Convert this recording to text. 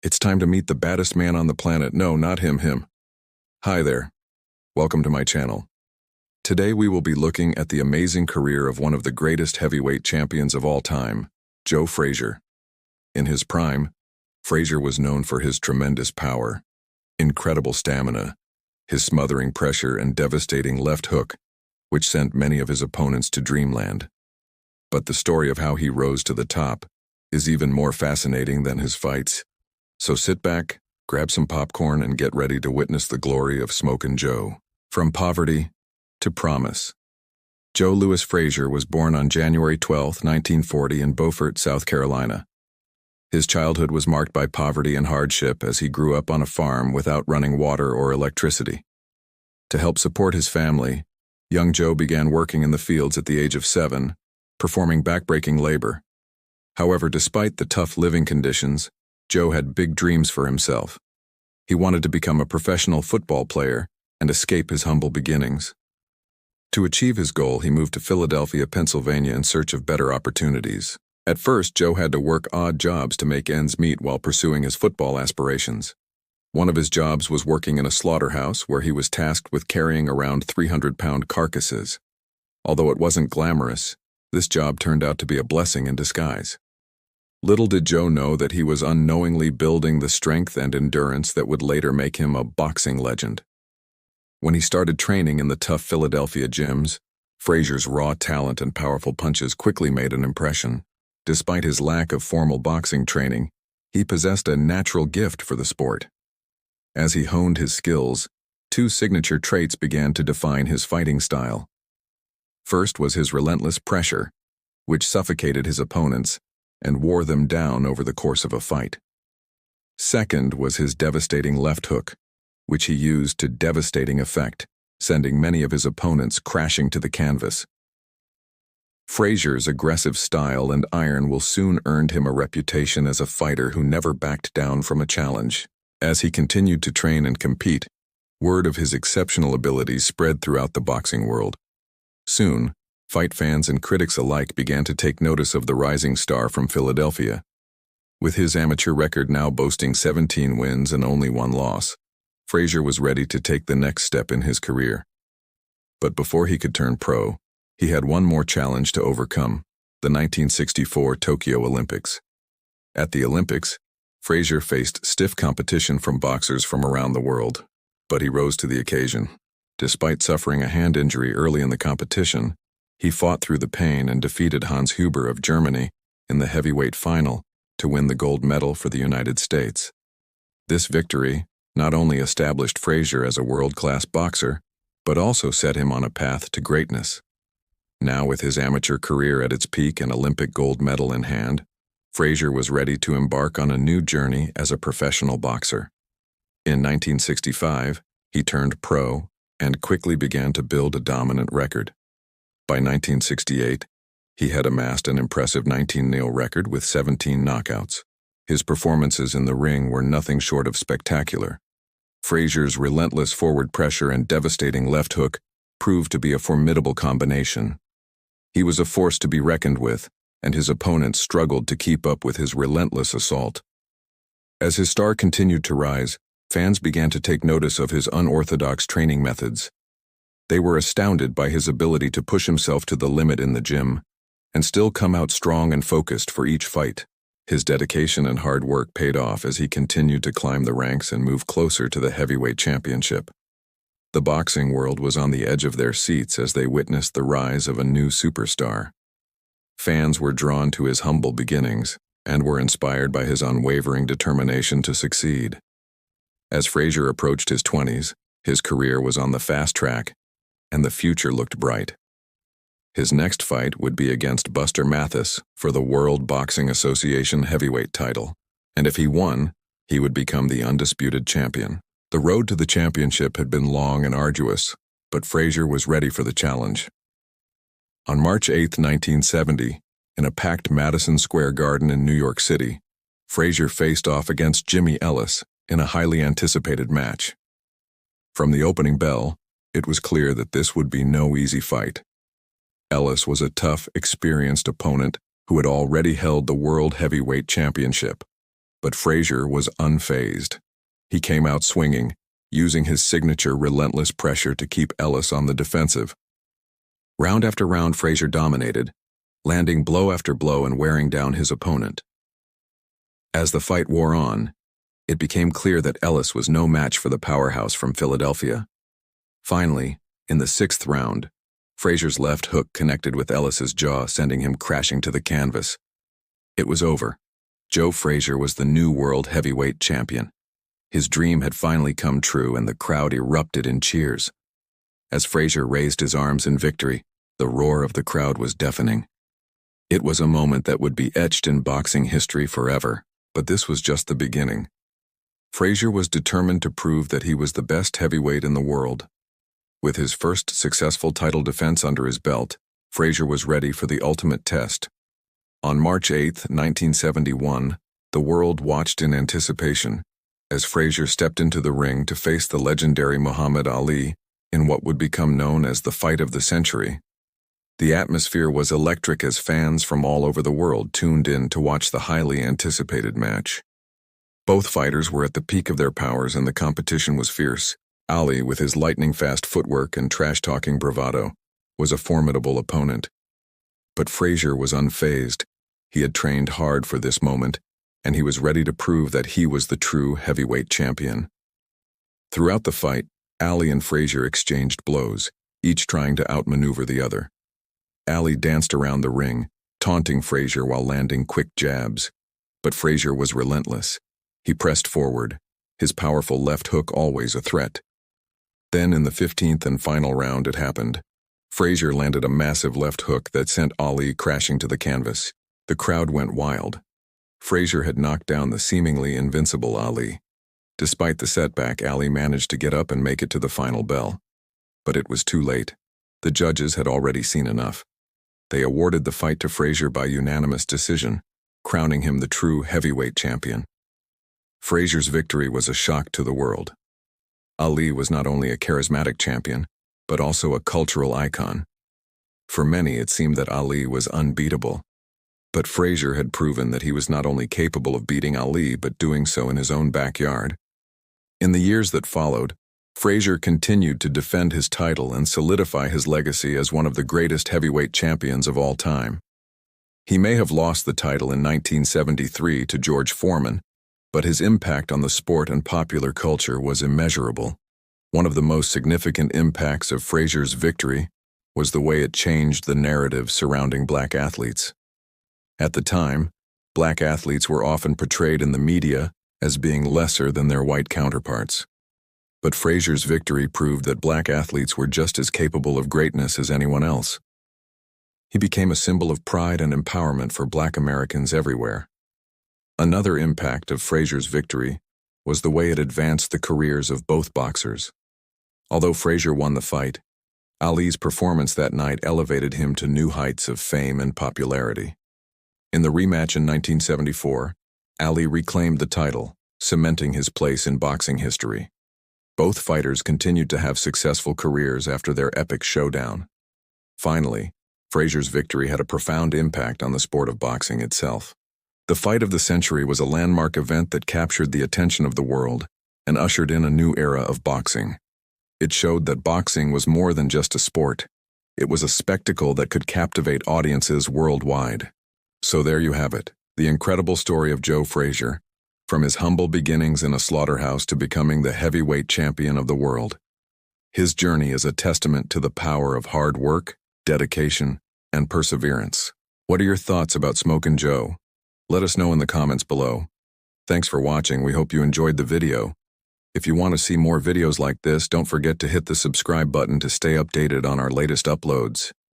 It's time to meet the baddest man on the planet. No, not him. Hi there. Welcome to my channel. Today we will be looking at the amazing career of one of the greatest heavyweight champions of all time, Joe Frazier. In his prime, Frazier was known for his tremendous power, incredible stamina, his smothering pressure and devastating left hook, which sent many of his opponents to dreamland. But the story of how he rose to the top is even more fascinating than his fights. So sit back, grab some popcorn, and get ready to witness the glory of Smokin Joe. From poverty to promise. Joe Louis Frazier was born on January 12, 1940 in Beaufort, South Carolina. His childhood was marked by poverty and hardship as he grew up on a farm without running water or electricity. To help support his family, young Joe began working in the fields at the age of 7, performing backbreaking labor. However, despite the tough living conditions, Joe had big dreams for himself. He wanted to become a professional football player and escape his humble beginnings. To achieve his goal, he moved to Philadelphia, Pennsylvania in search of better opportunities. At first, Joe had to work odd jobs to make ends meet while pursuing his football aspirations. One of his jobs was working in a slaughterhouse where he was tasked with carrying around 300-pound carcasses. Although it wasn't glamorous, this job turned out to be a blessing in disguise. Little did Joe know that he was unknowingly building the strength and endurance that would later make him a boxing legend. When he started training in the tough Philadelphia gyms, Frazier's raw talent and powerful punches quickly made an impression. Despite his lack of formal boxing training, he possessed a natural gift for the sport. As he honed his skills, two signature traits began to define his fighting style. First was his relentless pressure, which suffocated his opponents and wore them down over the course of a fight. Second was his devastating left hook, which he used to devastating effect, sending many of his opponents crashing to the canvas. Frazier's aggressive style and iron will soon earned him a reputation as a fighter who never backed down from a challenge. As he continued to train and compete, word of his exceptional abilities spread throughout the boxing world. Soon, fight fans and critics alike began to take notice of the rising star from Philadelphia. With his amateur record now boasting 17 wins and only 1 loss, Frazier was ready to take the next step in his career. But before he could turn pro, he had one more challenge to overcome: the 1964 Tokyo Olympics. At the Olympics, Frazier faced stiff competition from boxers from around the world, but he rose to the occasion. Despite suffering a hand injury early in the competition, he fought through the pain and defeated Hans Huber of Germany in the heavyweight final to win the gold medal for the United States. This victory not only established Frazier as a world-class boxer, but also set him on a path to greatness. Now, with his amateur career at its peak and Olympic gold medal in hand, Frazier was ready to embark on a new journey as a professional boxer. In 1965, he turned pro and quickly began to build a dominant record. By 1968, he had amassed an impressive 19-0 record with 17 knockouts. His performances in the ring were nothing short of spectacular. Frazier's relentless forward pressure and devastating left hook proved to be a formidable combination. He was a force to be reckoned with, and his opponents struggled to keep up with his relentless assault. As his star continued to rise, fans began to take notice of his unorthodox training methods. They were astounded by his ability to push himself to the limit in the gym and still come out strong and focused for each fight. His dedication and hard work paid off as he continued to climb the ranks and move closer to the heavyweight championship. The boxing world was on the edge of their seats as they witnessed the rise of a new superstar. Fans were drawn to his humble beginnings and were inspired by his unwavering determination to succeed. As Frazier approached his 20s, his career was on the fast track, and the future looked bright. His next fight would be against Buster Mathis for the World Boxing Association heavyweight title, and if he won, he would become the undisputed champion. The road to the championship had been long and arduous, but Frazier was ready for the challenge. On March 8, 1970, in a packed Madison Square Garden in New York City, Frazier faced off against Jimmy Ellis in a highly anticipated match. From the opening bell, it was clear that this would be no easy fight. Ellis was a tough, experienced opponent who had already held the World Heavyweight Championship. But Frazier was unfazed. He came out swinging, using his signature relentless pressure to keep Ellis on the defensive. Round after round, Frazier dominated, landing blow after blow and wearing down his opponent. As the fight wore on, it became clear that Ellis was no match for the powerhouse from Philadelphia. Finally, in the 6th round, Frazier's left hook connected with Ellis's jaw, sending him crashing to the canvas. It was over. Joe Frazier was the new world heavyweight champion. His dream had finally come true, and the crowd erupted in cheers. As Frazier raised his arms in victory, the roar of the crowd was deafening. It was a moment that would be etched in boxing history forever, but this was just the beginning. Frazier was determined to prove that he was the best heavyweight in the world. With his first successful title defense under his belt, Frazier was ready for the ultimate test. On March 8, 1971, the world watched in anticipation as Frazier stepped into the ring to face the legendary Muhammad Ali in what would become known as the fight of the century. The atmosphere was electric as fans from all over the world tuned in to watch the highly anticipated match. Both fighters were at the peak of their powers and the competition was fierce. Ali, with his lightning-fast footwork and trash-talking bravado, was a formidable opponent. But Frazier was unfazed. He had trained hard for this moment, and he was ready to prove that he was the true heavyweight champion. Throughout the fight, Ali and Frazier exchanged blows, each trying to outmaneuver the other. Ali danced around the ring, taunting Frazier while landing quick jabs. But Frazier was relentless. He pressed forward, his powerful left hook always a threat. Then in the 15th and final round it happened. Frazier landed a massive left hook that sent Ali crashing to the canvas. The crowd went wild. Frazier had knocked down the seemingly invincible Ali. Despite the setback, Ali managed to get up and make it to the final bell. But it was too late. The judges had already seen enough. They awarded the fight to Frazier by unanimous decision, crowning him the true heavyweight champion. Frazier's victory was a shock to the world. Ali was not only a charismatic champion, but also a cultural icon. For many, it seemed that Ali was unbeatable. But Frazier had proven that he was not only capable of beating Ali, but doing so in his own backyard. In the years that followed, Frazier continued to defend his title and solidify his legacy as one of the greatest heavyweight champions of all time. He may have lost the title in 1973 to George Foreman, but his impact on the sport and popular culture was immeasurable. One of the most significant impacts of Frazier's victory was the way it changed the narrative surrounding black athletes. At the time, black athletes were often portrayed in the media as being lesser than their white counterparts. But Frazier's victory proved that black athletes were just as capable of greatness as anyone else. He became a symbol of pride and empowerment for black Americans everywhere. Another impact of Frazier's victory was the way it advanced the careers of both boxers. Although Frazier won the fight, Ali's performance that night elevated him to new heights of fame and popularity. In the rematch in 1974, Ali reclaimed the title, cementing his place in boxing history. Both fighters continued to have successful careers after their epic showdown. Finally, Frazier's victory had a profound impact on the sport of boxing itself. The fight of the century was a landmark event that captured the attention of the world and ushered in a new era of boxing. It showed that boxing was more than just a sport. It was a spectacle that could captivate audiences worldwide. So there you have it, the incredible story of Joe Frazier, from his humble beginnings in a slaughterhouse to becoming the heavyweight champion of the world. His journey is a testament to the power of hard work, dedication, and perseverance. What are your thoughts about Smokin Joe? Let us know in the comments below. Thanks for watching. We hope you enjoyed the video. If you want to see more videos like this, don't forget to hit the subscribe button to stay updated on our latest uploads.